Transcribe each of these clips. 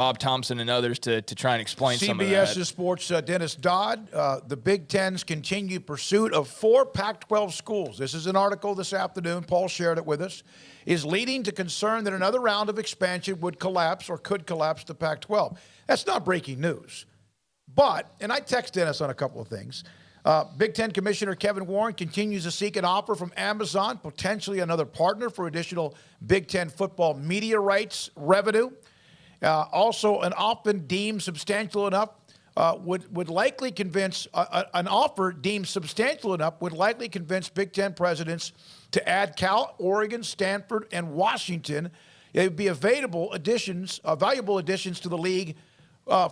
Bob Thompson and others to try and explain some of that. CBS's Sports Dennis Dodd, the Big Ten's continued pursuit of 4 Pac-12 schools. This is an article this afternoon. Paul shared it with us. Is leading to concern that another round of expansion would collapse or could collapse the Pac-12. That's not breaking news. But, and I text Dennis on a couple of things. Big Ten Commissioner Kevin Warren continues to seek an offer from Amazon, potentially another partner for additional Big Ten football media rights revenue. Also, an often deemed substantial enough would likely convince an offer deemed substantial enough would likely convince Big Ten presidents to add Cal, Oregon, Stanford, and Washington. It would be valuable additions to the league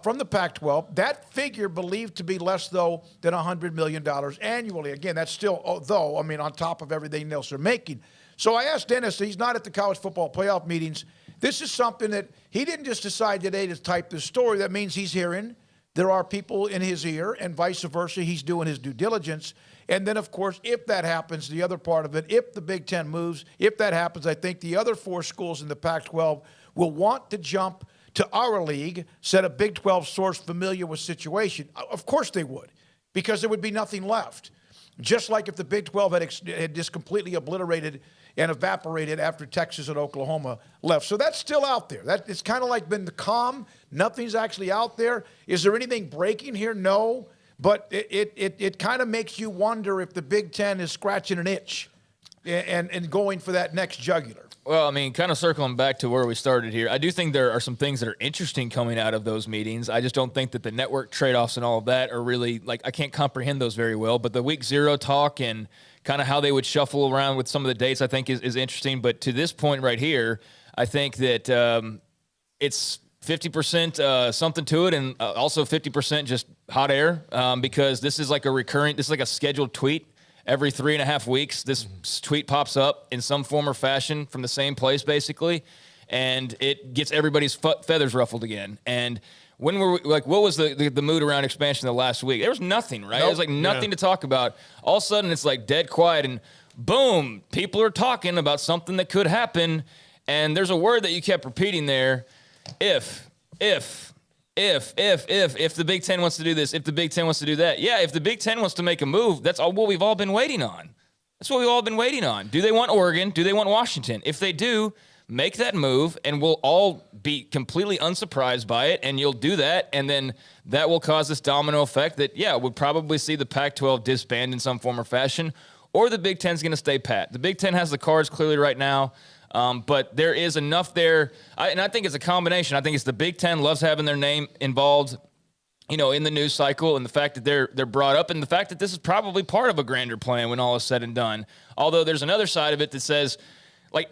from the Pac-12. That figure believed to be less, though, than $100 million annually. Again, that's still, on top of everything else they're making. So I asked Dennis, he's not at the college football playoff meetings. This is something that he didn't just decide today to type this story. That means he's hearing. There are people in his ear, and vice versa. He's doing his due diligence. And then, of course, if that happens, the other part of it, if the Big Ten moves, if that happens, I think the other 4 schools in the Pac-12 will want to jump to our league, said a Big 12 source familiar with situation. Of course they would, because there would be nothing left. Just like if the Big 12 had just completely obliterated and evaporated after Texas and Oklahoma left. So that's still out there. It's kind of like been the calm. Nothing's actually out there. Is there anything breaking here? No. But it kind of makes you wonder if the Big Ten is scratching an itch and going for that next jugular. Well, I mean, kind of circling back to where we started here, I do think there are some things that are interesting coming out of those meetings. I just don't think that the network trade-offs and all of that are really, I can't comprehend those very well. But the week 0 talk and kind of how they would shuffle around with some of the dates, I think is interesting. But to this point right here, I think that it's 50% something to it, and also 50% just hot air, because this is like a scheduled tweet. Every 3.5 weeks, this tweet pops up in some form or fashion from the same place, basically, and it gets everybody's feathers ruffled again. And when were we, what was the mood around expansion the last week? There was nothing, right? There was nothing to talk about. All of a sudden, it's dead quiet, and boom, people are talking about something that could happen. And there's a word that you kept repeating there: if the Big Ten wants to do this, if the Big Ten wants to do that. Yeah, if the Big Ten wants to make a move, that's all what we've all been waiting on. That's what we've all been waiting on. Do they want Oregon? Do they want Washington? If they do, make that move, and we'll all be completely unsurprised by it, and you'll do that, and then that will cause this domino effect that, we'll probably see the Pac-12 disband in some form or fashion, or the Big Ten's going to stay pat. The Big Ten has the cards clearly right now. But there is enough there, and I think it's a combination. I think it's the Big Ten loves having their name involved, in the news cycle, and the fact that they're brought up, and the fact that this is probably part of a grander plan when all is said and done. Although there's another side of it that says,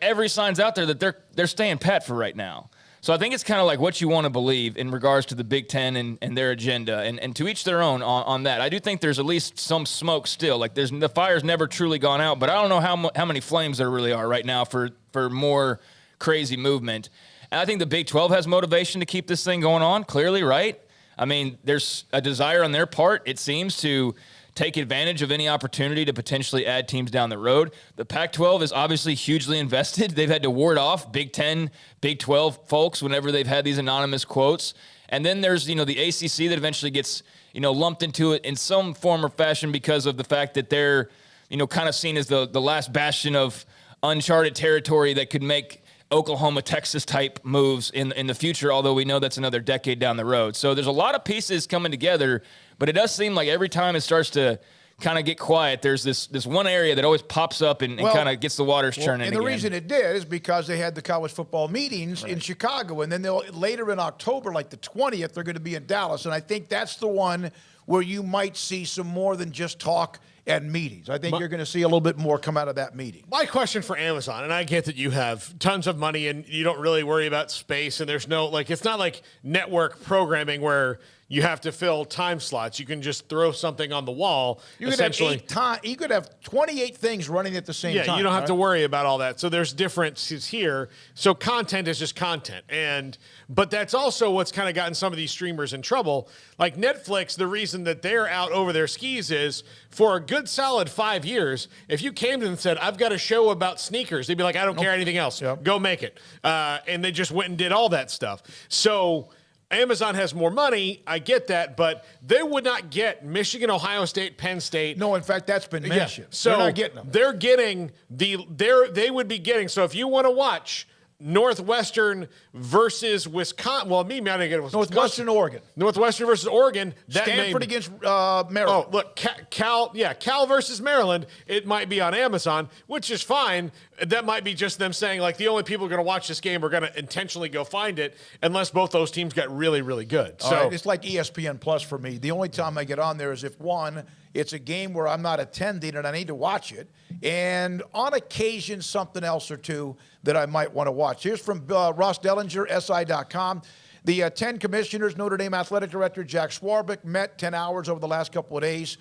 every sign's out there that they're staying pat for right now. So I think it's kind of like what you want to believe in regards to the Big Ten and their agenda, and to each their own on that. I do think there's at least some smoke still. The fire's never truly gone out, but I don't know how many flames there really are right now for more crazy movement. And I think the Big 12 has motivation to keep this thing going on, clearly, right? I mean, there's a desire on their part, it seems, to take advantage of any opportunity to potentially add teams down the road. The Pac-12 is obviously hugely invested. They've had to ward off Big 10, Big 12 folks whenever they've had these anonymous quotes. And then there's, the ACC that eventually gets, lumped into it in some form or fashion because of the fact that they're, kind of seen as the last bastion of uncharted territory that could make Oklahoma, Texas type moves in the future, although we know that's another decade down the road. So there's a lot of pieces coming together, but it does seem like every time it starts to kind of get quiet, there's this one area that always pops up and kind of gets the waters churning again. And the reason it did is because they had the college football meetings in Chicago, and then later in October, like the 20th, they're going to be in Dallas. And I think that's the one where you might see some more than just talk and meetings. I think you're going to see a little bit more come out of that meeting. My question for Amazon, and I get that you have tons of money and you don't really worry about space, and there's no, it's not like network programming where you have to fill time slots. You can just throw something on the wall. You could have 28 things running at the same time. Yeah, you don't have to worry about all that. So there's differences here. So content is just content. But that's also what's kind of gotten some of these streamers in trouble. Like Netflix, the reason that they're out over their skis is for a good solid 5 years, if you came to them and said, I've got a show about sneakers, they'd be like, I don't care anything else. Yep. Go make it. And they just went and did all that stuff. So Amazon has more money. I get that, but they would not get Michigan, Ohio State, Penn State. No, in fact, that's been mentioned. So they're not getting them. They're getting they would be getting. So if you want to watch Northwestern versus Wisconsin, well, me, man, I get Northwestern, Oregon. Northwestern versus Oregon. Stanford against Maryland. Oh, look, Cal versus Maryland. It might be on Amazon, which is fine. That might be just them saying, like, the only people who are going to watch this game are going to intentionally go find it unless both those teams get really, really good. So right, it's like ESPN Plus for me. The only time I get on there is if, one, it's a game where I'm not attending and I need to watch it, and on occasion something else or two that I might want to watch. Here's from Ross Dellinger, SI.com. The 10 commissioners, Notre Dame Athletic Director Jack Swarbrick, met 10 hours over the last couple of days.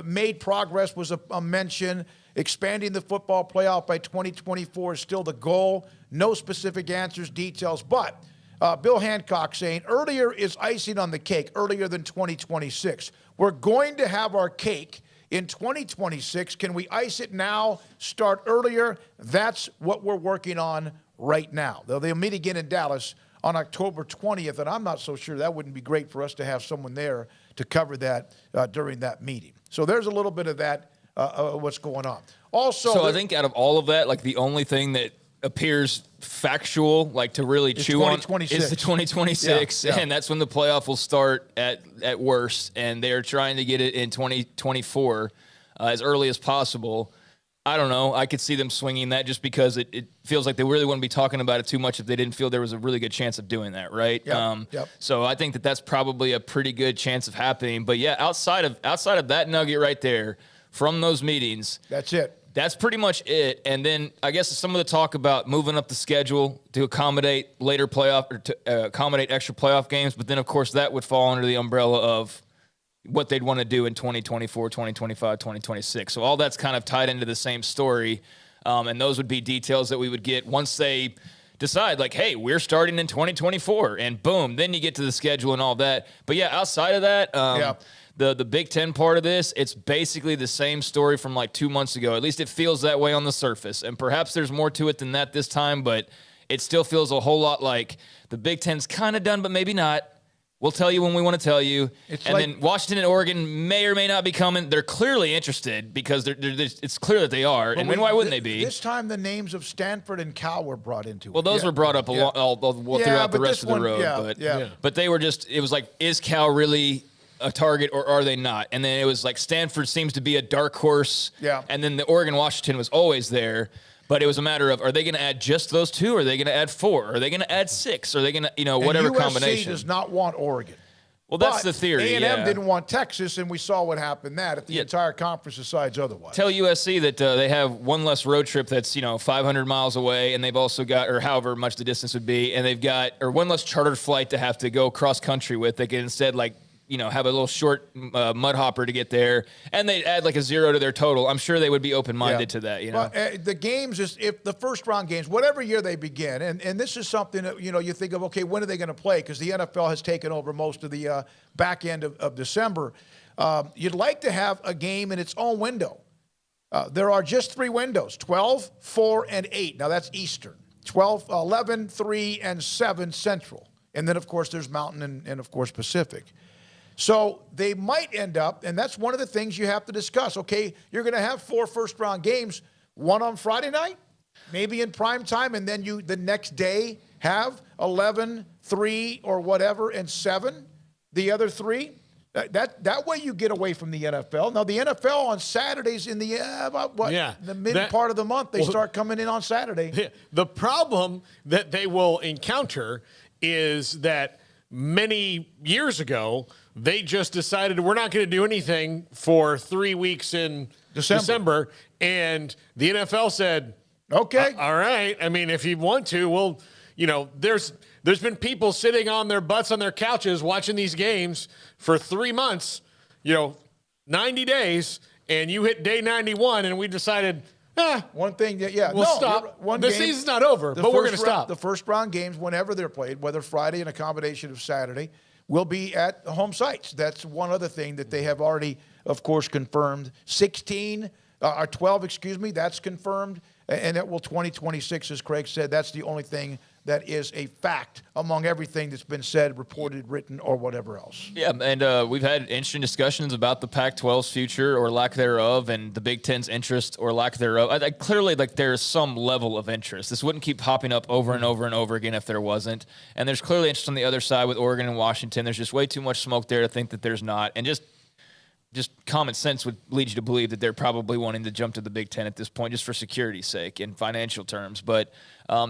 Made progress was a mention. Expanding the football playoff by 2024 is still the goal. No specific answers, details, but Bill Hancock saying earlier is icing on the cake, earlier than 2026. We're going to have our cake in 2026. Can we ice it now, start earlier? That's what we're working on right now. They'll meet again in Dallas on October 20th, and I'm not so sure that wouldn't be great for us to have someone there to cover that during that meeting. So there's a little bit of that, what's going on. Also, so I think out of all of that, like the only thing that appears factual, like to really chew on, is the 2026, yeah. and that's when the playoff will start at worst, and they're trying to get it in 2024 as early as possible. I don't know. I could see them swinging that just because it feels like they really wouldn't be talking about it too much if they didn't feel there was a really good chance of doing that, right? Yep. So I think that's probably a pretty good chance of happening. But yeah, outside of that nugget right there from those meetings, that's it. That's pretty much it. And then I guess some of the talk about moving up the schedule to accommodate later playoff or to accommodate extra playoff games. But then, of course, that would fall under the umbrella of what they'd want to do in 2024, 2025, 2026. So all that's kind of tied into the same story. And those would be details that we would get once they decide, like, hey, we're starting in 2024. And boom, then you get to the schedule and all that. But yeah, outside of that, the Big Ten part of this, it's basically the same story from like 2 months ago. At least it feels that way on the surface. And perhaps there's more to it than that this time, but it still feels a whole lot like the Big Ten's kind of done, but maybe not. We'll tell you when we want to tell you. Then Washington and Oregon may or may not be coming. They're clearly interested because it's clear that they are. And why wouldn't they be? This time the names of Stanford and Cal were brought into it. Well, those were brought up all throughout the rest of the road. But they were just, it was like, is Cal really a target or are they not? And then it was like Stanford seems to be a dark horse. Yeah. And then the Oregon-Washington was always there. But it was a matter of, are they going to add just those two? Or are they going to add four? Are they going to add six? Are they going to, whatever and USC combination? Does not want Oregon. Well, that's the theory. A&M didn't want Texas, and we saw what happened if the entire conference decides otherwise. Tell USC that they have one less road trip that's 500 miles away, and they've also got, or however much the distance would be, and they've got, or one less chartered flight to have to go cross country with. They can instead have a little short mud hopper to get there, and they'd add like a 0 to their total. I'm sure they would be open-minded to that. Well, the games is if the first round games, whatever year they begin, and this is something that you think of. Okay, when are they going to play? Because the NFL has taken over most of the back end of December. You'd like to have a game in its own window. There are just 3 windows: 12, 4, and 8. Now that's Eastern. 12, 11, 3, and 7 Central, and then of course there's Mountain and of course Pacific. So they might end up, and that's one of the things you have to discuss. Okay, you're going to have 4 first-round games, one on Friday night, maybe in prime time, and then you the next day have 11, 3, or whatever, and 7, the other 3. That way you get away from the NFL. Now, the NFL on Saturdays in the the mid part of the month, they start coming in on Saturday. The problem that they will encounter is that many years ago, they just decided we're not going to do anything for 3 weeks in December. And the NFL said, okay, all right. I mean, if you want to, well, there's been people sitting on their butts on their couches watching these games for 3 months, 90 days, and you hit day 91, and we decided, one thing, we'll stop. The season's not over, but we're going to stop. The first round games, whenever they're played, whether Friday and a combination of Saturday, will be at home sites. That's one other thing that they have already, of course, confirmed. 12, that's confirmed. And it will 2026, as Craig said, that's the only thing that is a fact among everything that's been said, reported, written, or whatever else. Yeah, and we've had interesting discussions about the Pac-12's future or lack thereof, and the Big Ten's interest or lack thereof. Clearly, like, there's some level of interest. This wouldn't keep popping up over and over and over again if there wasn't. And there's clearly interest on the other side with Oregon and Washington. There's just way too much smoke there to think that there's not. And just common sense would lead you to believe that they're probably wanting to jump to the Big Ten at this point, just for security's sake and financial terms. But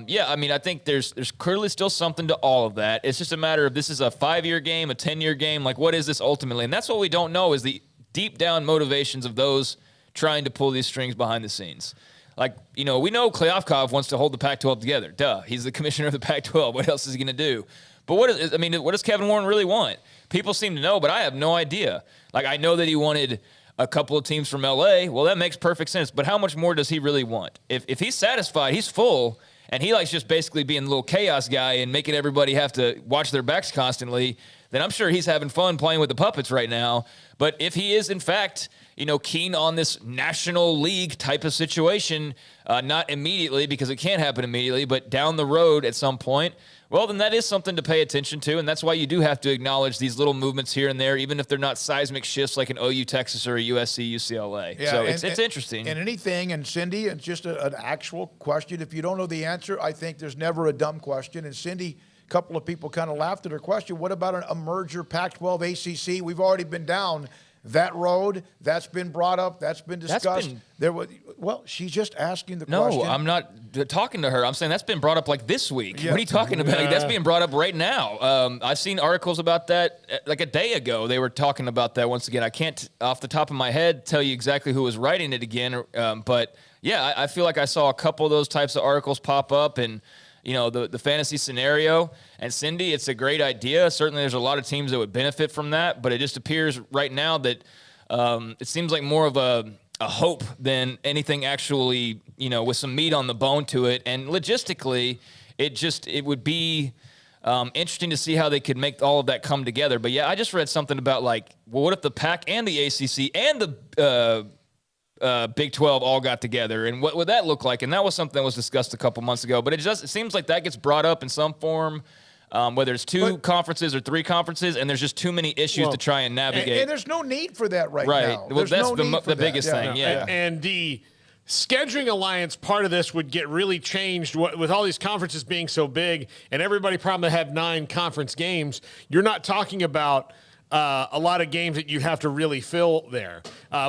yeah, I mean, I think there's clearly still something to all of that. It's just a matter of, this is a 5-year game, a 10-year game. Like, what is this ultimately? And that's what we don't know, is the deep down motivations of those trying to pull these strings behind the scenes. Like, we know Kliavkoff wants to hold the Pac-12 together. Duh, he's the commissioner of the Pac-12. What else is he going to do? But what does Kevin Warren really want? People seem to know, but I have no idea. Like, I know that he wanted a couple of teams from LA. Well, that makes perfect sense. But how much more does he really want? If he's satisfied, he's full, and he likes just basically being the little chaos guy and making everybody have to watch their backs constantly, then I'm sure he's having fun playing with the puppets right now. But if he is, in fact, keen on this national league type of situation, not immediately, because it can't happen immediately, but down the road at some point, well, then that is something to pay attention to, and that's why you do have to acknowledge these little movements here and there, even if they're not seismic shifts like an OU Texas or a USC UCLA. Yeah, so it's interesting. And anything, and Cindy, it's just an actual question. If you don't know the answer, I think there's never a dumb question. And Cindy, a couple of people kind of laughed at her question. What about a merger Pac-12 ACC? We've already been down that road. That's been brought up. That's been discussed. She's just asking the question. No, I'm not talking to her. I'm saying that's been brought up like this week. Yeah. What are you talking about? Like, that's being brought up right now. I've seen articles about that like a day ago. They were talking about that once again. I can't, off the top of my head, tell you exactly who was writing it again. But yeah, I feel like I saw a couple of those types of articles pop up, and the fantasy scenario. And Cindy, it's a great idea. Certainly there's a lot of teams that would benefit from that, but it just appears right now that it seems like more of a hope than anything actually, with some meat on the bone to it. And logistically, it would be interesting to see how they could make all of that come together. But yeah, I just read something about, like, well, what if the Pac and the ACC and the Big 12 all got together, and what would that look like? And that was something that was discussed a couple months ago, but it seems like that gets brought up in some form, whether it's two conferences or 3 conferences, and there's just too many issues to try and navigate. And there's no need for that now. Well, that's the biggest thing, yeah. And the scheduling alliance part of this would get really changed with all these conferences being so big, and everybody probably have 9 conference games. You're not talking about a lot of games that you have to really fill there.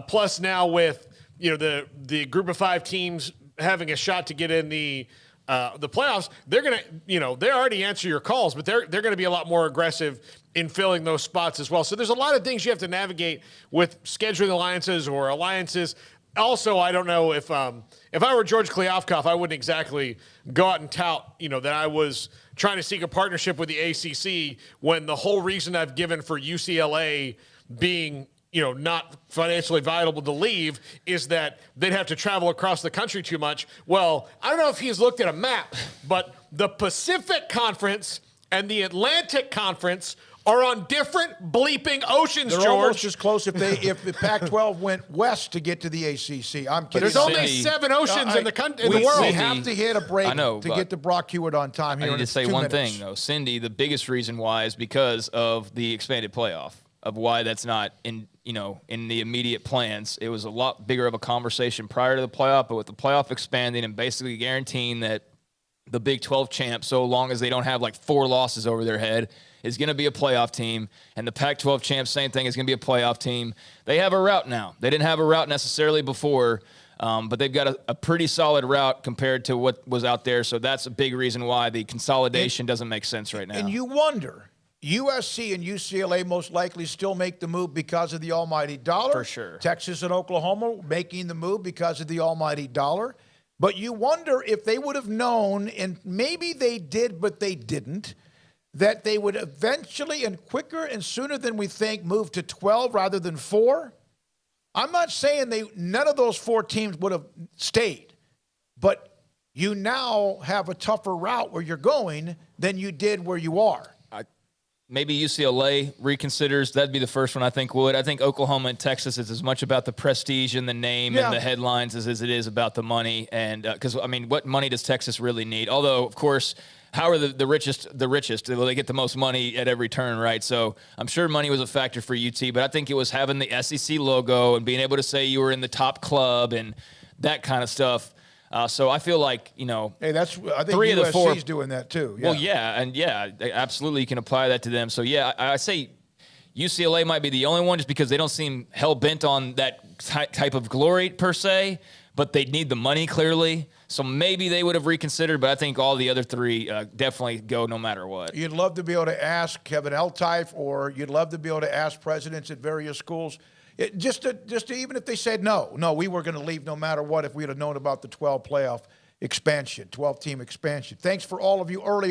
Plus now with the group of 5 teams having a shot to get in the playoffs, they're gonna, they already answer your calls, but they're gonna be a lot more aggressive in filling those spots as well. So there's a lot of things you have to navigate with scheduling alliances or alliances. Also, I don't know if I were George Kliavkoff, I wouldn't exactly go out and tout, that I was trying to seek a partnership with the ACC when the whole reason I've given for UCLA being not financially viable to leave is that they'd have to travel across the country too much. Well, I don't know if he's looked at a map, but the Pacific Conference and the Atlantic Conference are on different bleeping oceans, They're George. almost as close if the Pac-12 went west to get to the ACC. I'm kidding. There's only 7 oceans in the world. We have to hit a break to get to Brock Hewitt on time here. I need to say one thing, though. Cindy, the biggest reason why is because of the expanded playoff, of why that's not in the immediate plans. It was a lot bigger of a conversation prior to the playoff, but with the playoff expanding and basically guaranteeing that the Big 12 champ, so long as they don't have like 4 losses over their head, is going to be a playoff team, and the Pac-12 champ, same thing, is going to be a playoff team. They have a route now. They didn't have a route necessarily before, but they've got a pretty solid route compared to what was out there, so that's a big reason why the consolidation doesn't make sense right now. And you wonder, USC and UCLA most likely still make the move because of the almighty dollar. For sure. Texas and Oklahoma making the move because of the almighty dollar. But you wonder if they would have known, and maybe they did, but they didn't, that they would eventually and quicker and sooner than we think move to 12 rather than 4. I'm not saying none of those 4 teams would have stayed, but you now have a tougher route where you're going than you did where you are. Maybe UCLA reconsiders. That'd be the first one I think would. I think Oklahoma and Texas is as much about the prestige and the name and the headlines as it is about the money. And because, what money does Texas really need? Although, of course, how are the richest? Well, they get the most money at every turn, right? So I'm sure money was a factor for UT, but I think it was having the SEC logo and being able to say you were in the top club and that kind of stuff. So I feel like, Hey, I think three of the four USC's doing that too. Well, absolutely, you can apply that to them. So yeah, I say UCLA might be the only one, just because they don't seem hell bent on that type of glory per se, but they need the money clearly. So maybe they would have reconsidered, but I think all the other three definitely go no matter what. You'd love to be able to ask Kevin Eltife, or you'd love to be able to ask presidents at various schools. Just to even if they said no, we were going to leave no matter what if we'd have known about the 12 playoff expansion, 12-team expansion. Thanks for all of you early